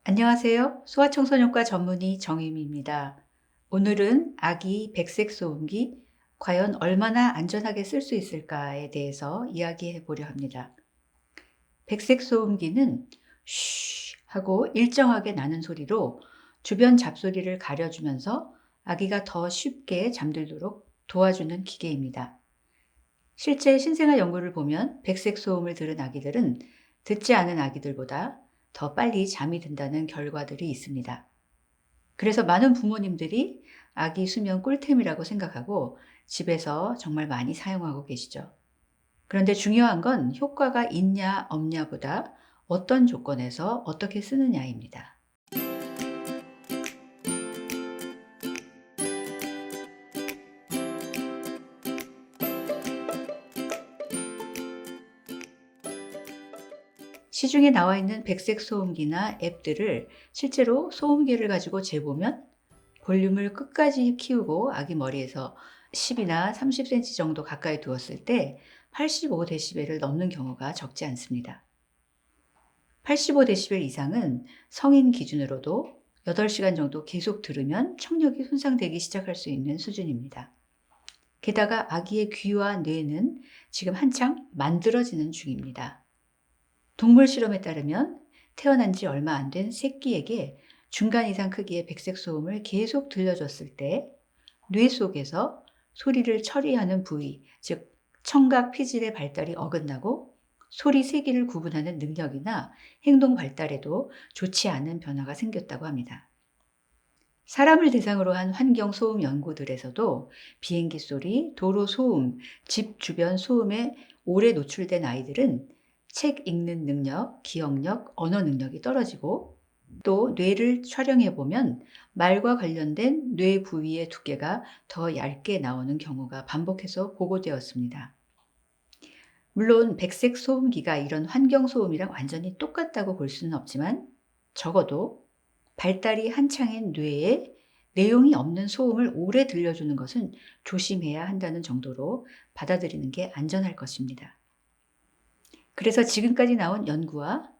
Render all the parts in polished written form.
안녕하세요. 소아청소년과 전문의 정유미입니다. 오늘은 아기 백색 소음기 과연 얼마나 안전하게 쓸 수 있을까에 대해서 이야기해 보려 합니다. 백색 소음기는 쉬 하고 일정하게 나는 소리로 주변 잡소리를 가려주면서 아기가 더 쉽게 잠들도록 도와주는 기계입니다. 실제 신생아 연구를 보면 백색 소음을 들은 아기들은 듣지 않은 아기들보다 더 빨리 잠이 든다는 결과들이 있습니다. 그래서 많은 부모님들이 아기 수면 꿀템이라고 생각하고 집에서 정말 많이 사용하고 계시죠. 그런데 중요한 건 효과가 있냐 없냐보다 어떤 조건에서 어떻게 쓰느냐입니다. 시중에 나와 있는 백색 소음기나 앱들을 실제로 소음기를 가지고 재보면 볼륨을 끝까지 키우고 아기 머리에서 10이나 30cm 정도 가까이 두었을 때 85dB를 넘는 경우가 적지 않습니다. 85dB 이상은 성인 기준으로도 8시간 정도 계속 들으면 청력이 손상되기 시작할 수 있는 수준입니다. 게다가 아기의 귀와 뇌는 지금 한창 만들어지는 중입니다. 동물 실험에 따르면 태어난 지 얼마 안 된 새끼에게 중간 이상 크기의 백색 소음을 계속 들려줬을 때 뇌 속에서 소리를 처리하는 부위, 즉 청각 피질의 발달이 어긋나고 소리 세기를 구분하는 능력이나 행동 발달에도 좋지 않은 변화가 생겼다고 합니다. 사람을 대상으로 한 환경 소음 연구들에서도 비행기 소리, 도로 소음, 집 주변 소음에 오래 노출된 아이들은 책 읽는 능력, 기억력, 언어 능력이 떨어지고 또 뇌를 촬영해 보면 말과 관련된 뇌 부위의 두께가 더 얇게 나오는 경우가 반복해서 보고되었습니다. 물론 백색 소음기가 이런 환경 소음이랑 완전히 똑같다고 볼 수는 없지만 적어도 발달이 한창인 뇌에 내용이 없는 소음을 오래 들려주는 것은 조심해야 한다는 정도로 받아들이는 게 안전할 것입니다. 그래서 지금까지 나온 연구와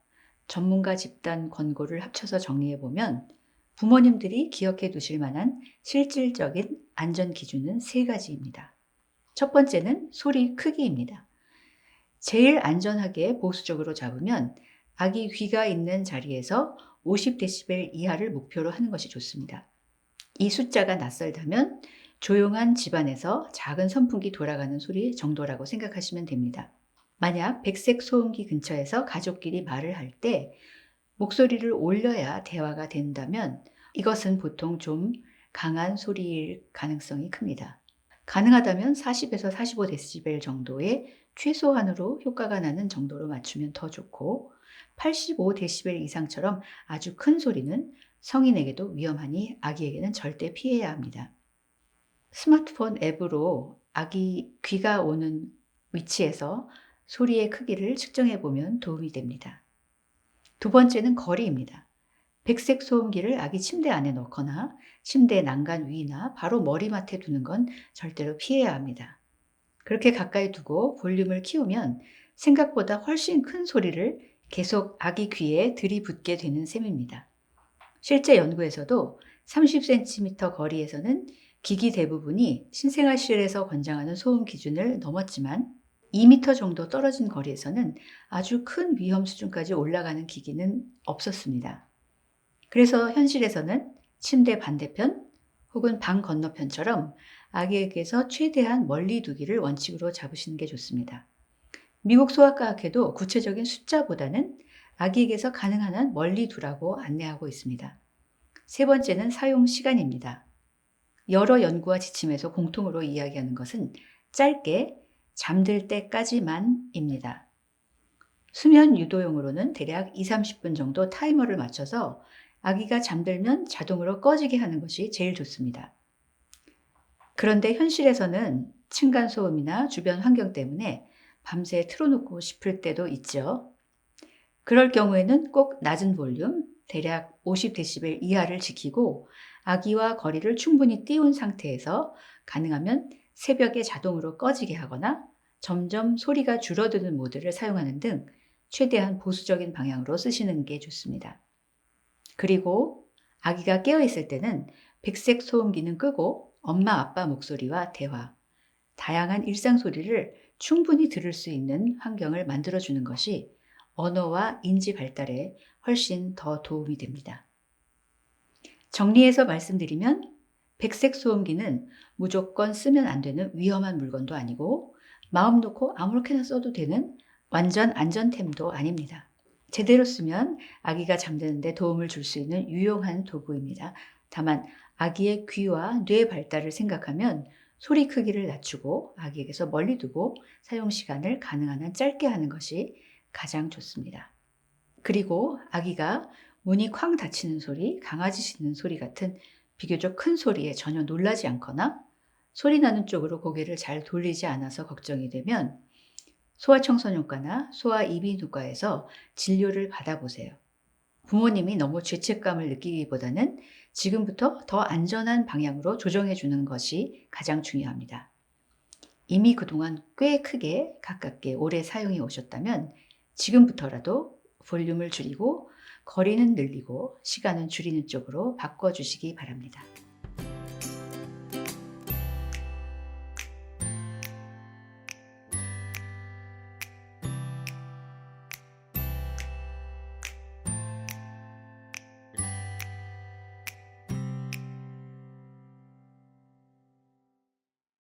전문가 집단 권고를 합쳐서 정리해보면 부모님들이 기억해 두실 만한 실질적인 안전 기준은 3가지입니다. 첫 번째는 소리 크기입니다. 제일 안전하게 보수적으로 잡으면 아기 귀가 있는 자리에서 50dB 이하를 목표로 하는 것이 좋습니다. 이 숫자가 낯설다면 조용한 집안에서 작은 선풍기 돌아가는 소리 정도라고 생각하시면 됩니다. 만약 백색 소음기 근처에서 가족끼리 말을 할 때 목소리를 올려야 대화가 된다면 이것은 보통 좀 강한 소리일 가능성이 큽니다. 가능하다면 40에서 45dB 정도의 최소한으로 효과가 나는 정도로 맞추면 더 좋고 85dB 이상처럼 아주 큰 소리는 성인에게도 위험하니 아기에게는 절대 피해야 합니다. 스마트폰 앱으로 아기 귀가 오는 위치에서 소리의 크기를 측정해 보면 도움이 됩니다. 두 번째는 거리입니다. 백색 소음기를 아기 침대 안에 넣거나 침대 난간 위나 바로 머리맡에 두는 건 절대로 피해야 합니다. 그렇게 가까이 두고 볼륨을 키우면 생각보다 훨씬 큰 소리를 계속 아기 귀에 들이붓게 되는 셈입니다. 실제 연구에서도 30cm 거리에서는 기기 대부분이 신생아실에서 권장하는 소음 기준을 넘었지만 2m 정도 떨어진 거리에서는 아주 큰 위험 수준까지 올라가는 기기는 없었습니다. 그래서 현실에서는 침대 반대편 혹은 방 건너편처럼 아기에게서 최대한 멀리 두기를 원칙으로 잡으시는 게 좋습니다. 미국 소아과학회도 구체적인 숫자보다는 아기에게서 가능한 한 멀리 두라고 안내하고 있습니다. 세 번째는 사용 시간입니다. 여러 연구와 지침에서 공통으로 이야기하는 것은 짧게 잠들 때까지만입니다. 수면 유도용으로는 대략 2-30분 정도 타이머를 맞춰서 아기가 잠들면 자동으로 꺼지게 하는 것이 제일 좋습니다. 그런데 현실에서는 층간소음이나 주변 환경 때문에 밤새 틀어놓고 싶을 때도 있죠. 그럴 경우에는 꼭 낮은 볼륨, 대략 50dB 이하를 지키고 아기와 거리를 충분히 띄운 상태에서 가능하면 새벽에 자동으로 꺼지게 하거나 점점 소리가 줄어드는 모드를 사용하는 등 최대한 보수적인 방향으로 쓰시는 게 좋습니다. 그리고 아기가 깨어있을 때는 백색 소음기는 끄고 엄마 아빠 목소리와 대화, 다양한 일상 소리를 충분히 들을 수 있는 환경을 만들어주는 것이 언어와 인지 발달에 훨씬 더 도움이 됩니다. 정리해서 말씀드리면 백색 소음기는 무조건 쓰면 안 되는 위험한 물건도 아니고 마음 놓고 아무렇게나 써도 되는 완전 안전템도 아닙니다. 제대로 쓰면 아기가 잠드는데 도움을 줄 수 있는 유용한 도구입니다. 다만 아기의 귀와 뇌 발달을 생각하면 소리 크기를 낮추고 아기에게서 멀리 두고 사용 시간을 가능한 한 짧게 하는 것이 가장 좋습니다. 그리고 아기가 문이 쾅 닫히는 소리, 강아지 짖는 소리 같은 비교적 큰 소리에 전혀 놀라지 않거나 소리 나는 쪽으로 고개를 잘 돌리지 않아서 걱정이 되면 소아청소년과나 소아이비인후과에서 진료를 받아보세요. 부모님이 너무 죄책감을 느끼기보다는 지금부터 더 안전한 방향으로 조정해 주는 것이 가장 중요합니다. 이미 그동안 꽤 크게 가깝게 오래 사용해 오셨다면 지금부터라도 볼륨을 줄이고 거리는 늘리고 시간은 줄이는 쪽으로 바꿔주시기 바랍니다.